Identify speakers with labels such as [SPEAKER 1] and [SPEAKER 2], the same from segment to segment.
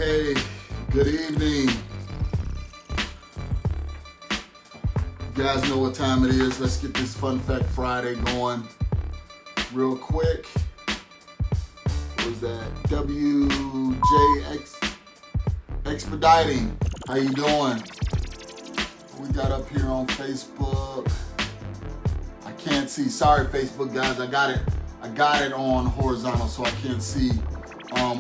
[SPEAKER 1] Hey, good evening. You guys know what time it is. Let's get this Fun Fact Friday going real quick. What was that? WJX Expediting. How you doing? We got up here on Facebook. I can't see. Sorry, Facebook guys. I got it on horizontal, so I can't see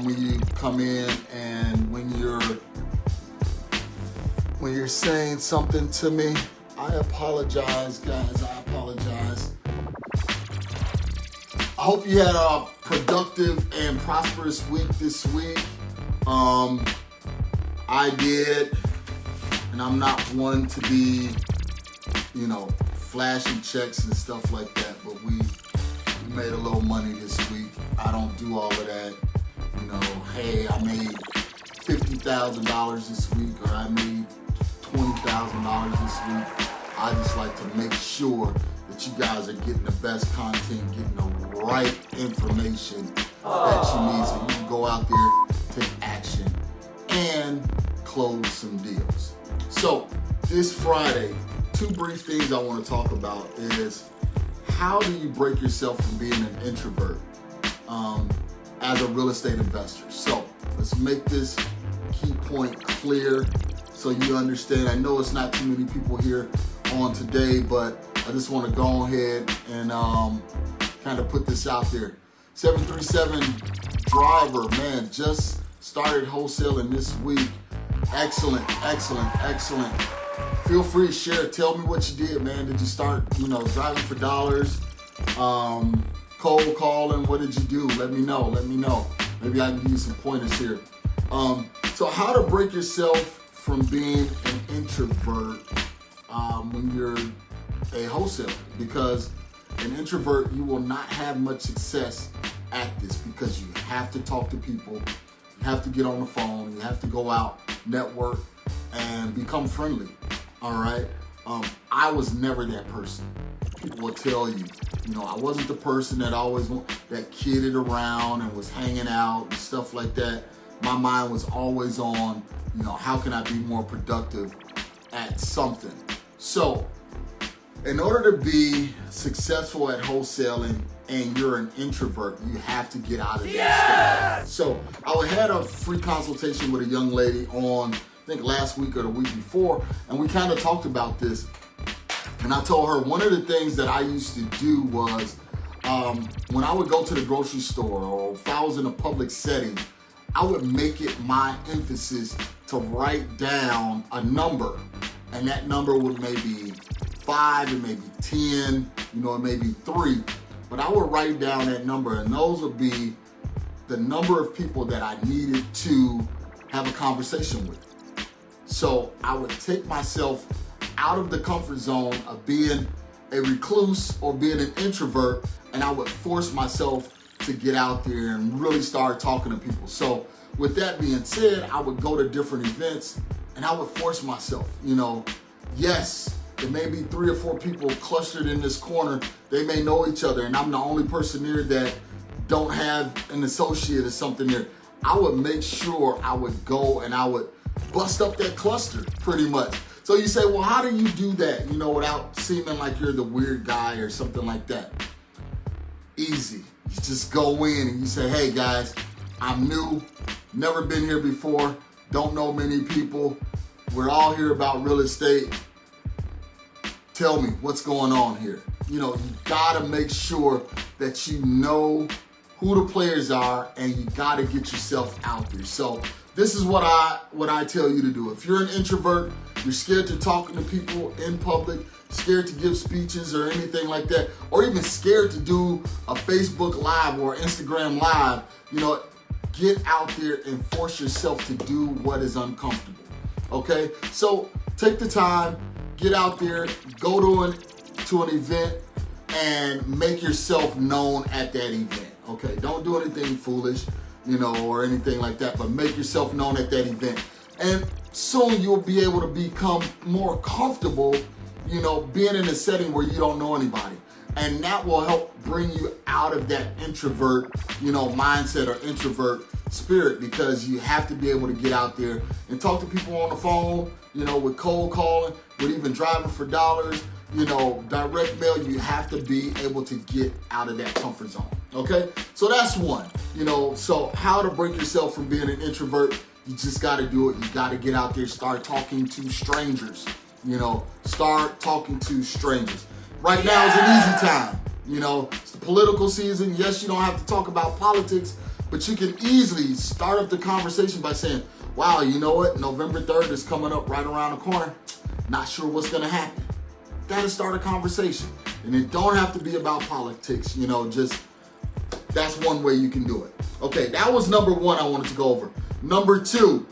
[SPEAKER 1] when you come in and when you're saying something to me. I apologize, guys. I apologize. I hope you had a productive and prosperous week this week. I did, and I'm not one to be, flashing checks and stuff like that, but we made a little money this week. I don't do all of that. Hey, I made $50,000 this week, or I made $20,000 this week. I just like to make sure that you guys are getting the best content, getting the right information that you need, so you can go out there, take action, and close some deals. So this Friday, two brief things I want to talk about is how do you break yourself from being an introvert as a real estate investor. So let's make this key point clear so you understand. I know it's not too many people here on today, but I just want to go ahead and kind of put this out there. 737 driver, man, just started wholesaling this week. Excellent. Feel free to share. Tell me what you did, man. Did you start, driving for dollars? Cold calling? What did you do? Let me know. Maybe I can give you some pointers here. So how to break yourself from being an introvert when you're a wholesaler, because an introvert, you will not have much success at this because you have to talk to people, you have to get on the phone, you have to go out, network, and become friendly. All right. I was never that person. People will tell you, I wasn't the person that that kidded around and was hanging out and stuff like that. My mind was always on, how can I be more productive at something? So in order to be successful at wholesaling and you're an introvert, you have to get out of that state. So I had a free consultation with a young lady on, I think last week or the week before, and we kind of talked about this. And I told her one of the things that I used to do was when I would go to the grocery store or if I was in a public setting, I would make it my emphasis to write down a number. And that number would maybe 5, it may be 10, it may be 3. But I would write down that number, and those would be the number of people that I needed to have a conversation with. So I would take myself out of the comfort zone of being a recluse or being an introvert, and I would force myself to get out there and really start talking to people. So with that being said, I would go to different events and I would force myself, yes, there may be 3 or 4 people clustered in this corner. They may know each other, and I'm the only person there that don't have an associate or something there. I would make sure I would go and I would bust up that cluster pretty much. So you say, well, how do you do that, without seeming like you're the weird guy or something like that? Easy. You just go in and you say, hey guys, I'm new, never been here before, don't know many people. We're all here about real estate. Tell me what's going on here. You gotta make sure that you know who the players are, and you gotta get yourself out there. So this is what I tell you to do. If you're an introvert, you're scared to talking to people in public, scared to give speeches or anything like that, or even scared to do a Facebook Live or Instagram Live, get out there and force yourself to do what is uncomfortable. Okay? So take the time, get out there, go to an event, and make yourself known at that event. Okay? Don't do anything foolish, or anything like that, but make yourself known at that event. And soon you'll be able to become more comfortable, being in a setting where you don't know anybody. And that will help bring you out of that introvert, mindset or introvert spirit, because you have to be able to get out there and talk to people on the phone, with cold calling, with even driving for dollars, direct mail. You have to be able to get out of that comfort zone. Okay, so that's one. So how to break yourself from being an introvert? You just got to do it. You got to get out there, start talking to strangers. Start talking to strangers. Right now is an easy time. It's the political season. Yes, you don't have to talk about politics, but you can easily start up the conversation by saying, wow, you know what? November 3rd is coming up right around the corner. Not sure what's going to happen. Got to start a conversation. And it don't have to be about politics. Just that's one way you can do it. Okay, that was number one I wanted to go over. Number two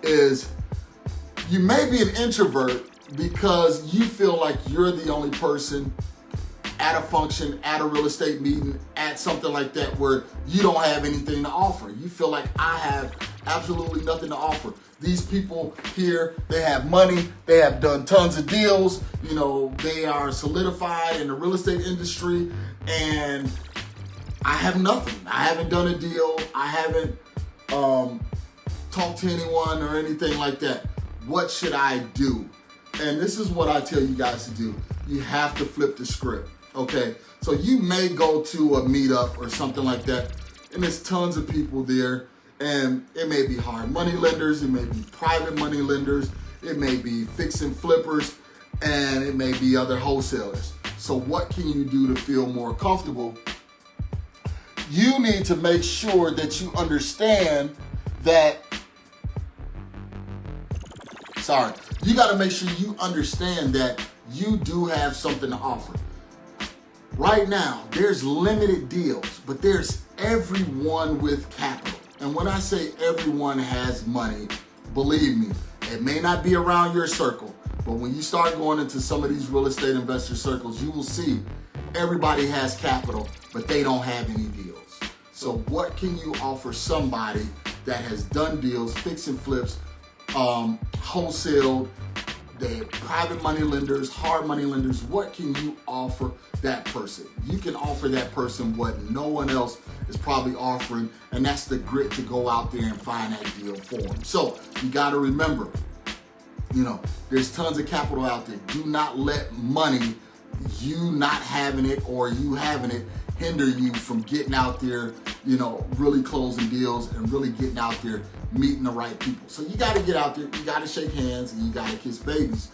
[SPEAKER 1] is you may be an introvert because you feel like you're the only person at a function, at a real estate meeting, at something like that where you don't have anything to offer. You feel like I have absolutely nothing to offer. These people here, they have money, they have done tons of deals, they are solidified in the real estate industry, and I have nothing. I haven't done a deal. I haven't talked to anyone or anything like that. What should I do? And this is what I tell you guys to do. You have to flip the script, okay? So you may go to a meetup or something like that, and there's tons of people there, and it may be hard money lenders, it may be private money lenders, it may be fix and flippers, and it may be other wholesalers. So what can you do to feel more comfortable? You need to make sure that you understand that, you got to make sure you understand that you do have something to offer. Right now, there's limited deals, but there's everyone with capital. And when I say everyone has money, believe me, it may not be around your circle, but when you start going into some of these real estate investor circles, you will see everybody has capital, but they don't have any deals. So what can you offer somebody that has done deals, fix and flips, wholesale, the private money lenders, hard money lenders? What can you offer that person? You can offer that person what no one else is probably offering, and that's the grit to go out there and find that deal for them. So you got to remember, there's tons of capital out there. Do not let money, you not having it or you having it, hinder you from getting out there, really closing deals and really getting out there, meeting the right people. So you got to get out there, you got to shake hands, and you got to kiss babies.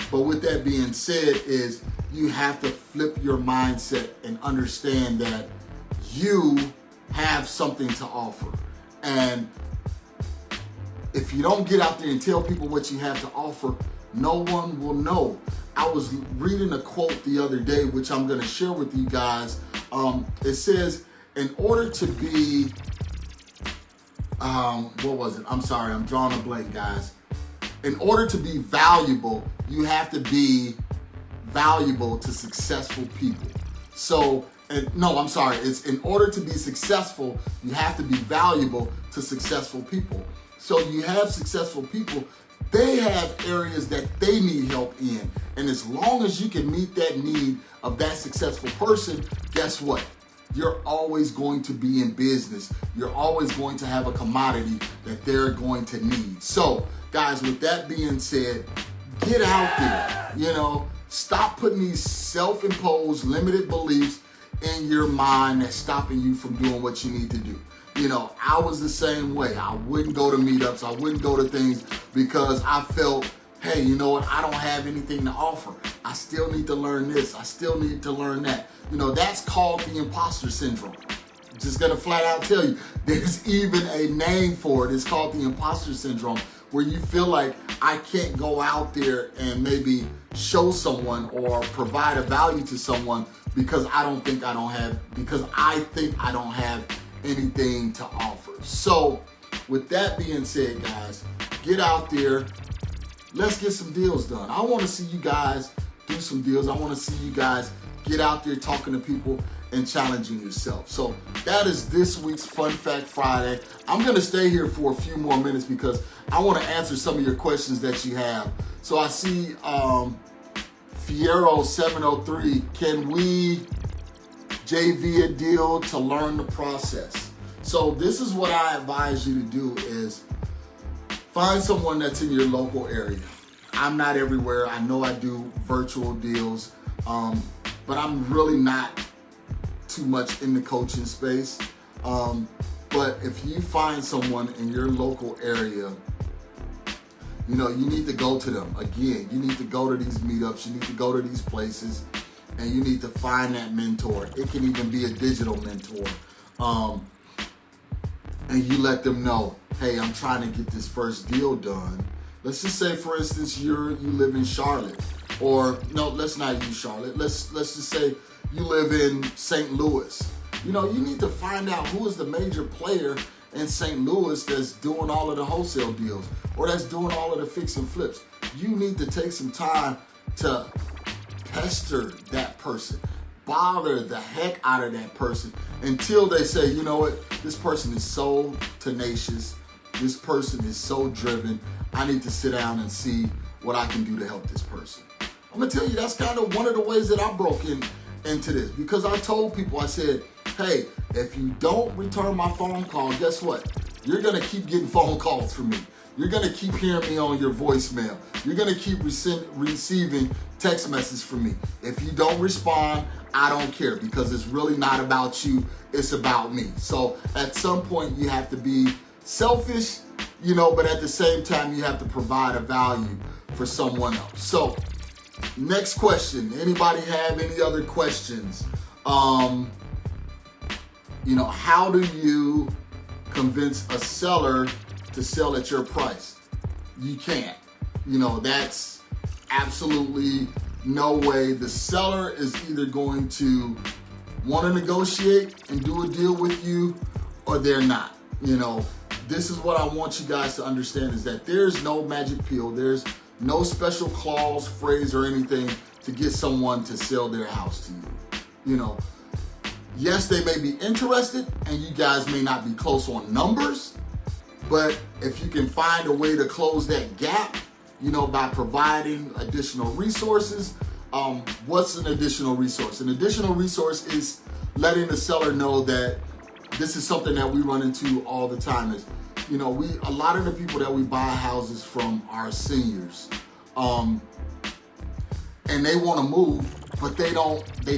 [SPEAKER 1] But with that being said, is you have to flip your mindset and understand that you have something to offer. And if you don't get out there and tell people what you have to offer, no one will know. I was reading a quote the other day, which I'm going to share with you guys. It says, in order to be, what was it? I'm sorry, I'm drawing a blank, guys. In order to be valuable, you have to be valuable to successful people. It's in order to be successful, you have to be valuable to successful people. So you have successful people, they have areas that they need help in. And as long as you can meet that need of that successful person, guess what? You're always going to be in business. You're always going to have a commodity that they're going to need. So, guys, with that being said, get out there. Stop putting these self-imposed limited beliefs in your mind that's stopping you from doing what you need to do. I was the same way. I wouldn't go to meetups. I wouldn't go to things because I felt, hey, you know what? I don't have anything to offer. I still need to learn this. I still need to learn that. That's called the imposter syndrome. Just gonna flat out tell you, there's even a name for it. It's called the imposter syndrome, where you feel like I can't go out there and maybe show someone or provide a value to someone because I think I don't have anything to offer. So with that being said, guys, get out there. Let's get some deals done. I want to see you guys do some deals. I want to see you guys get out there talking to people and challenging yourself. So that is this week's Fun Fact Friday. I'm going to stay here for a few more minutes because I want to answer some of your questions that you have. So I see Fiero703, can we JV a deal to learn the process? So So this is what I advise you to do is find someone that's in your local area. I'm not everywhere. I know I do virtual deals, but I'm really not too much in the coaching space. But if you find someone in your local area, you need to go to them. Again, you need to go to these meetups, you need to go to these places, and you need to find that mentor. It can even be a digital mentor. And you let them know, hey, I'm trying to get this first deal done. Let's just say, for instance, you live in Charlotte, or no, let's not use Charlotte. Let's just say you live in St. Louis. You need to find out who is the major player in St. Louis that's doing all of the wholesale deals, or that's doing all of the fix and flips. You need to take some time to pester that person, bother the heck out of that person until they say, you know what, this person is so tenacious, this person is so driven, I need to sit down and see what I can do to help this person. I'm gonna tell you, that's kind of one of the ways that I broke into this, because I told people, I said, hey, if you don't return my phone call, guess what? You're gonna keep getting phone calls from me. You're gonna keep hearing me on your voicemail. You're gonna keep receiving text messages from me. If you don't respond, I don't care, because it's really not about you, it's about me. So at some point you have to be selfish, but at the same time you have to provide a value for someone else. So next question, anybody have any other questions? How do you convince a seller to sell at your price? You can't. That's absolutely no way. The seller is either going to want to negotiate and do a deal with you, or they're not. This is what I want you guys to understand, is that there's no magic pill. There's no special clause, phrase, or anything to get someone to sell their house to you. Yes, they may be interested, and you guys may not be close on numbers, but if you can find a way to close that gap, by providing additional resources. What's an additional resource? An additional resource is letting the seller know that this is something that we run into all the time. Is, a lot of the people that we buy houses from are seniors, and they want to move, but they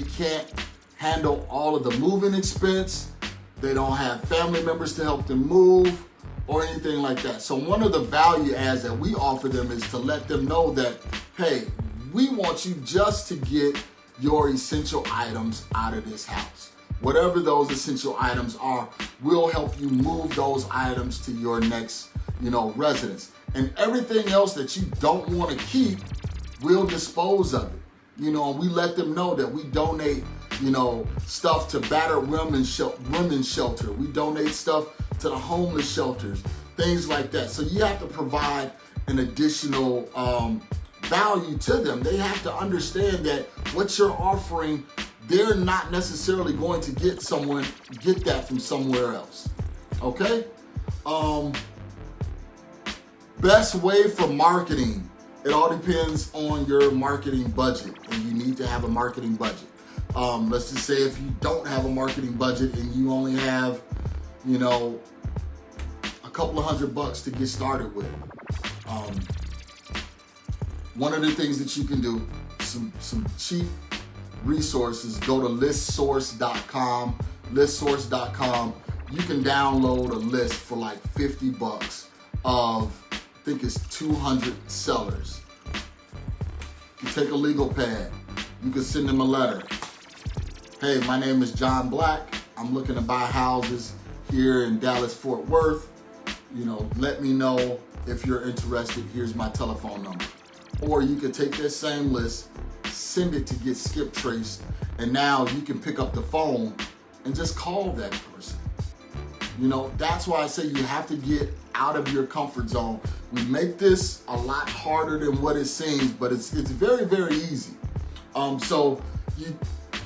[SPEAKER 1] can't handle all of the moving expense. They don't have family members to help them move or anything like that. So one of the value adds that we offer them is to let them know that, hey, we want you just to get your essential items out of this house. Whatever those essential items are, we'll help you move those items to your next, residence. And everything else that you don't want to keep, we'll dispose of it. And we let them know that we donate, stuff to battered women's shelter. We donate stuff to the homeless shelters, things like that. So you have to provide an additional value to them. They have to understand that what you're offering, they're not necessarily going to get that from somewhere else. Okay? Best way for marketing. It all depends on your marketing budget, and you need to have a marketing budget. Let's just say if you don't have a marketing budget and you only have, a couple of $100 to get started with. One of the things that you can do, some cheap resources, go to listsource.com. Listsource.com, you can download a list for like $50 of, I think it's 200 sellers. You take a legal pad, you can send them a letter. Hey, my name is John Black. I'm looking to buy houses here in Dallas, Fort Worth. Let me know if you're interested. Here's my telephone number. Or you could take that same list, send it to get skip traced, and now you can pick up the phone and just call that person. That's why I say you have to get out of your comfort zone. We make this a lot harder than what it seems, but it's very, very easy. So you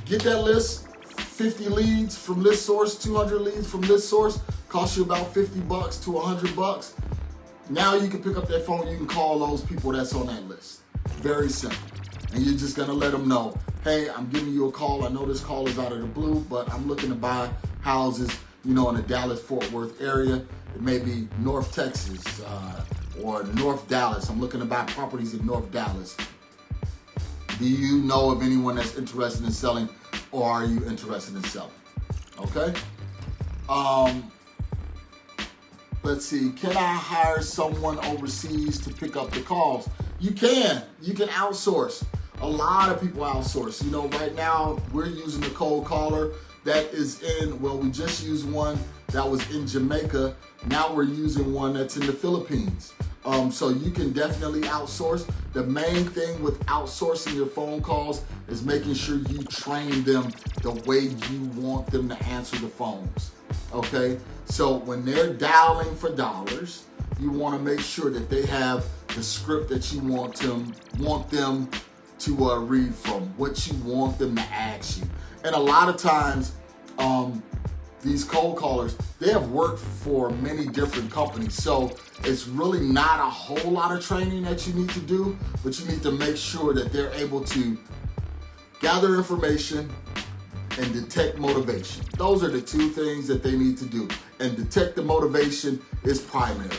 [SPEAKER 1] get that list, 50 leads from ListSource, 200 leads from ListSource, costs you about $50 to $100. Now you can pick up that phone, you can call those people that's on that list. Very simple. And you're just gonna let them know, hey, I'm giving you a call. I know this call is out of the blue, but I'm looking to buy houses in the Dallas-Fort Worth area. It may be North Texas or North Dallas. I'm looking to buy properties in North Dallas. Do you know of anyone that's interested in selling, or are you interested in selling? Okay. Let's see. Can I hire someone overseas to pick up the calls? You can. You can outsource. A lot of people outsource. Right now we're using a cold caller that is we just used one that was in Jamaica. Now we're using one that's in the Philippines. So you can definitely outsource. The main thing with outsourcing your phone calls is making sure you train them the way you want them to answer the phones. Okay? So when they're dialing for dollars, you want to make sure that they have the script that you want them to read from, what you want them to ask you. And a lot of times, these cold callers, they have worked for many different companies. So it's really not a whole lot of training that you need to do, but you need to make sure that they're able to gather information and detect motivation. Those are the two things that they need to do. And detect the motivation is primary.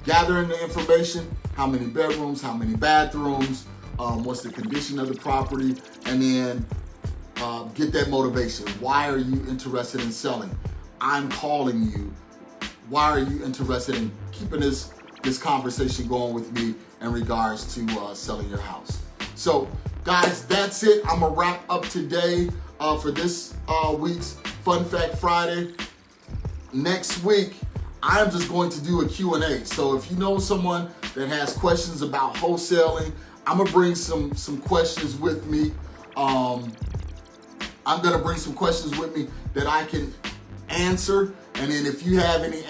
[SPEAKER 1] Gathering the information, how many bedrooms, how many bathrooms, what's the condition of the property, and then get that motivation. Why are you interested in selling? I'm calling you. Why are you interested in keeping this conversation going with me in regards to selling your house? So, guys, that's it. I'm going to wrap up today for this week's Fun Fact Friday. Next week, I'm just going to do a Q&A. So if you know someone that has questions about wholesaling, I'm going to bring some questions with me. I'm going to bring some questions with me that I can answer. And then if you have any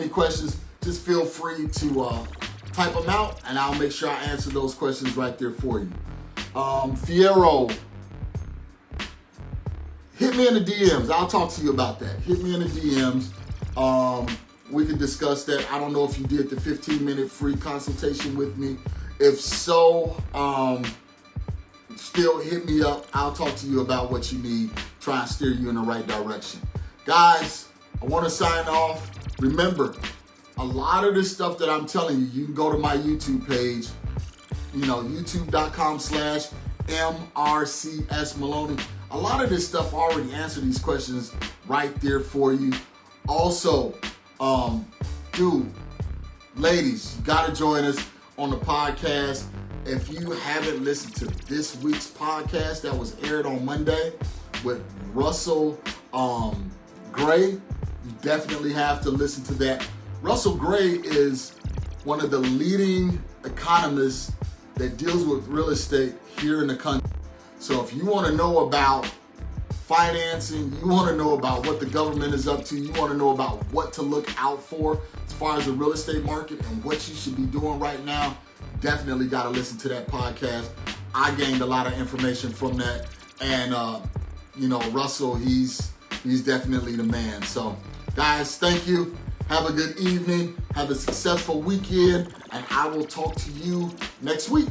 [SPEAKER 1] questions, just feel free to type them out, and I'll make sure I answer those questions right there for you. Fiero, hit me in the DMs. I'll talk to you about that. Hit me in the DMs. We can discuss that. I don't know if you did the 15-minute free consultation with me. If so, still hit me up. I'll talk to you about what you need. Try and steer you in the right direction. Guys, I want to sign off. Remember, a lot of this stuff that I'm telling you, you can go to my YouTube page, youtube.com/MRCS Maloney. A lot of this stuff already answered these questions right there for you. Also, ladies, you got to join us on the podcast. If you haven't listened to this week's podcast that was aired on Monday with Russell Gray, you definitely have to listen to that. Russell Gray is one of the leading economists that deals with real estate here in the country. So if you want to know about financing, you want to know about what the government is up to, you want to know about what to look out for as far as the real estate market and what you should be doing right now, definitely got to listen to that podcast. I gained a lot of information from that. And, Russell, he's definitely the man. So, guys, thank you. Have a good evening. Have a successful weekend. And I will talk to you next week.